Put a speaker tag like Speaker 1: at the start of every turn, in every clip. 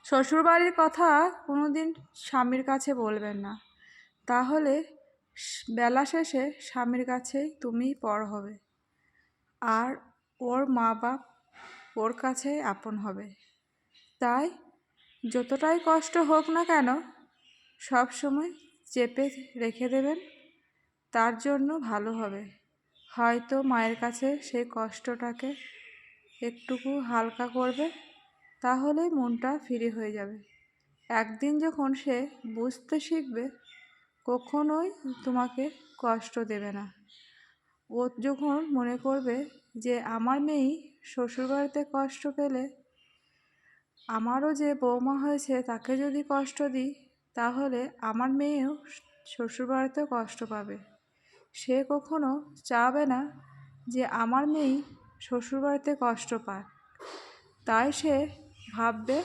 Speaker 1: শ্বশুরবাড়ির কথা কোনোদিন স্বামীর কাছে বলবেন না, তাহলে বেলা শেষে স্বামীর কাছেই তুমিই পর হবে, আর ওর মা বাপ ওর কাছেই আপন হবে। তাই যতটাই কষ্ট হোক না কেন সব সময় চেপে রেখে দেবেন, তার জন্য ভালো হবে। হয়তো মায়ের কাছে সেই কষ্টটাকে একটুকু হালকা করবে, তাহলে মনটা ফ্রি হয়ে যাবে। একদিন যখন সে বুঝতে শিখবে, কখনোই তোমাকে কষ্ট দেবে না। ও যখন মনে করবে যে আমার মেয়েই শ্বশুরবাড়িতে কষ্ট পেলে আমারও যে বৌমা হয়েছে তাকে যদি কষ্ট দিই, তাহলে আমার মেয়েও শ্বশুরবাড়িতে কষ্ট পাবে। সে কখনো চাবে না যে আমার মেয়েই শ্বশুরবাড়িতে কষ্ট পায়। তাই সে ভাববে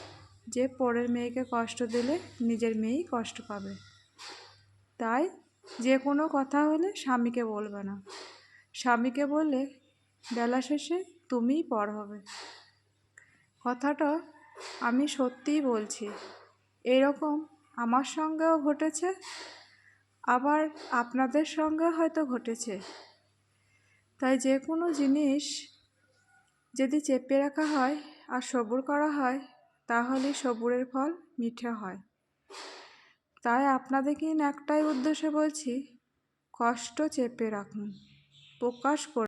Speaker 1: যে পরের মেয়েকে কষ্ট দিলে নিজের মেয়েই কষ্ট পাবে। তাই যে কোনো কথা হলে স্বামীকে বলবে না। স্বামীকে বললে বেলা শেষে তুমিই পর হবে। কথাটা আমি সত্যিই বলছি। এরকম আমার সঙ্গেও ঘটেছে, আবার আপনাদের সঙ্গেও হয়তো ঘটেছে। তাই যে কোনো জিনিস যদি চেপে রাখা হয় আর সবুর করা হয়, তাহলে সবুরের ফল মিঠে হয়। তাই আপনাদেরকে একটাই উদ্দেশ্যে বলছি, কষ্ট চেপে রাখুন, প্রকাশ করুন।